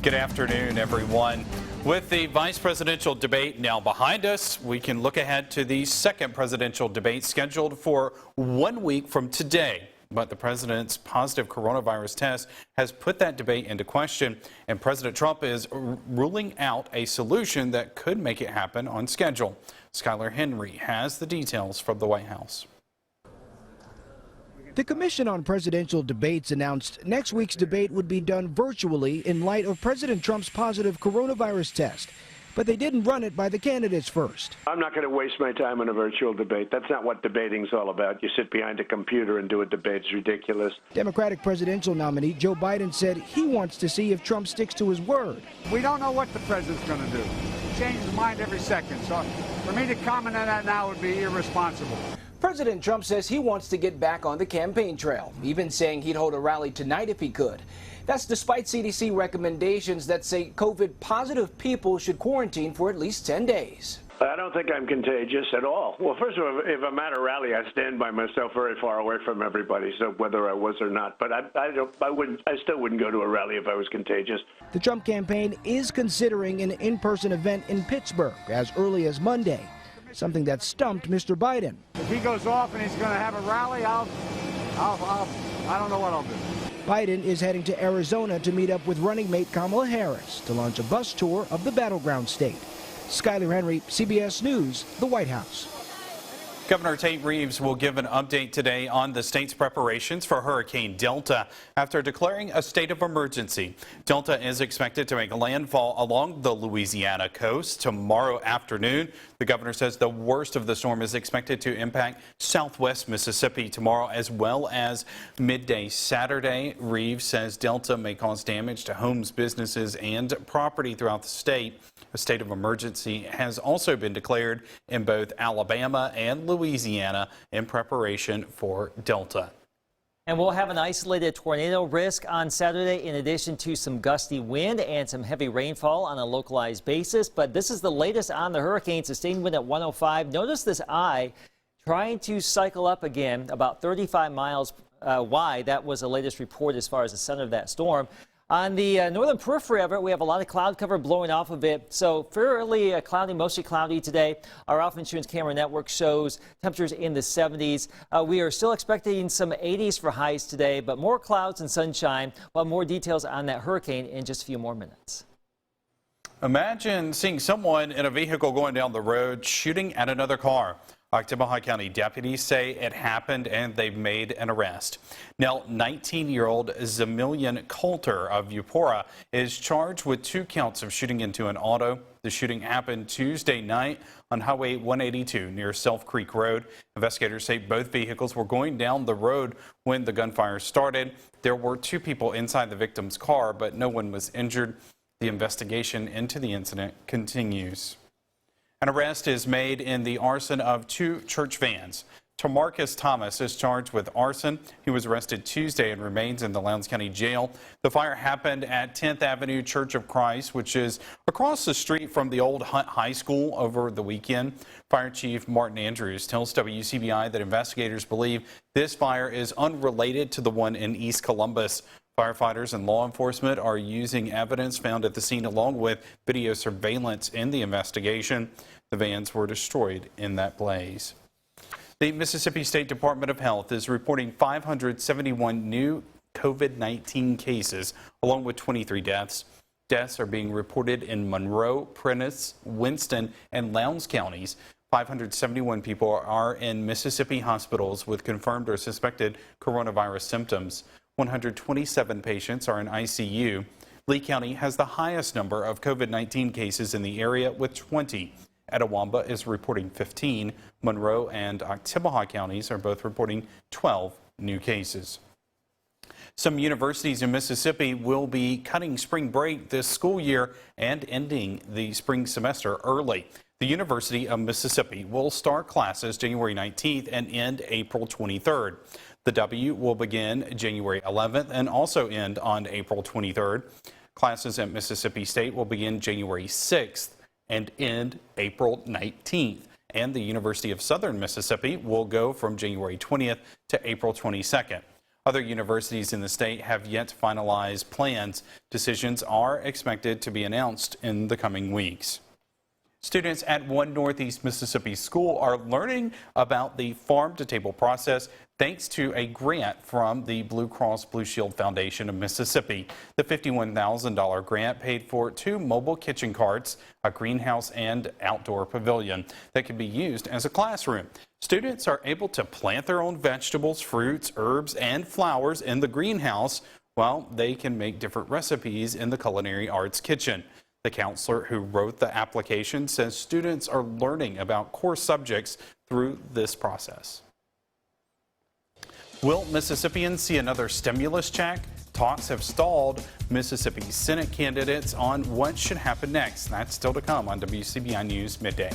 Good afternoon, everyone. With the vice presidential debate now behind us, we can look ahead to the second presidential debate scheduled for 1 week from today. But the president's positive coronavirus test has put that debate into question, and President Trump is ruling out a solution that could make it happen on schedule. Skylar Henry has the details from the White House. The Commission on Presidential Debates announced next week's debate would be done virtually in light of President Trump's positive coronavirus test. But they didn't run it by the candidates first. I'm not going to waste my time on a virtual debate. That's not what debating's all about. You sit behind a computer and do a debate. It's ridiculous. Democratic presidential nominee Joe Biden said he wants to see if Trump sticks to his word. We don't know what the president's going to do. He changes his mind every second. So for me to comment on that now would be irresponsible. President Trump says he wants to get back on the campaign trail, even saying he'd hold a rally tonight if he could. That's despite CDC recommendations that say COVID-positive people should quarantine for at least 10 days. I don't think I'm contagious at all. Well, first of all, if I'm at a rally, I stand by myself very far away from everybody, so whether I was or not. But I still wouldn't go to a rally if I was contagious. The Trump campaign is considering an in-person event in Pittsburgh as early as Monday, something that stumped Mr. Biden. If he goes off and he's going to have a rally, I don't know what I'll do. Biden is heading to Arizona to meet up with running mate Kamala Harris to launch a bus tour of the battleground state. Skylar Henry, CBS News, the White House. Governor Tate Reeves will give an update today on the state's preparations for Hurricane Delta after declaring a state of emergency. Delta is expected to make landfall along the Louisiana coast tomorrow afternoon. The governor says the worst of the storm is expected to impact southwest Mississippi tomorrow as well as midday Saturday. Reeves says Delta may cause damage to homes, businesses, and property throughout the state. A state of emergency has also been declared in both Alabama and Louisiana in preparation for Delta. And we'll have an isolated tornado risk on Saturday in addition to some gusty wind and some heavy rainfall on a localized basis. But this is the latest on the hurricane. Sustained wind at 105. Notice this eye trying to cycle up again about 35 miles wide. That was the latest report as far as the center of that storm. On the northern periphery of it, we have a lot of cloud cover blowing off of it. So fairly cloudy, mostly cloudy today. Our Alpha Insurance Camera Network shows temperatures in the 70s. We are still expecting some 80s for highs today, but more clouds and sunshine. We'll have more details on that hurricane in just a few more minutes. Imagine seeing someone in a vehicle going down the road shooting at another car. Oktibbeha County deputies say it happened and they've made an arrest. Now, 19-year-old Zemilian Coulter of Eupora is charged with 2 counts of shooting into an auto. The shooting happened Tuesday night on Highway 182 near Self Creek Road. Investigators say both vehicles were going down the road when the gunfire started. There were 2 people inside the victim's car, but no one was injured. The investigation into the incident continues. An arrest is made in the arson of 2 church vans. Tamarcus Thomas is charged with arson. He was arrested Tuesday and remains in the Lowndes County Jail. The fire happened at 10th Avenue Church of Christ, which is across the street from the old Hunt High School over the weekend. Fire Chief Martin Andrews tells WCBI that investigators believe this fire is unrelated to the one in East Columbus. Firefighters and law enforcement are using evidence found at the scene along with video surveillance in the investigation. The vans were destroyed in that blaze. The Mississippi State Department of Health is reporting 571 new COVID-19 cases, along with 23 deaths. Deaths are being reported in Monroe, Prentiss, Winston, and Lowndes counties. 571 people are in Mississippi hospitals with confirmed or suspected coronavirus symptoms. 127 patients are in ICU. Lee County has the highest number of COVID-19 cases in the area with 20. Etowamba is reporting 15. Monroe and Oktibbeha counties are both reporting 12 new cases. Some universities in Mississippi will be cutting spring break this school year and ending the spring semester early. The University of Mississippi will start classes January 19th and end April 23rd. The W will begin January 11th and also end on April 23rd. Classes at Mississippi State will begin January 6th and end April 19th. And the University of Southern Mississippi will go from January 20th to April 22nd. Other universities in the state have yet to finalize plans. Decisions are expected to be announced in the coming weeks. Students at one Northeast Mississippi school are learning about the farm-to-table process thanks to a grant from the Blue Cross Blue Shield Foundation of Mississippi. The $51,000 grant paid for 2 mobile kitchen carts, a greenhouse, and outdoor pavilion that can be used as a classroom. Students are able to plant their own vegetables, fruits, herbs, and flowers in the greenhouse while they can make different recipes in the culinary arts kitchen. The counselor who wrote the application says students are learning about core subjects through this process. Will Mississippians see another stimulus check? Talks have stalled Mississippi Senate candidates on what should happen next. That's still to come on WCBI News Midday.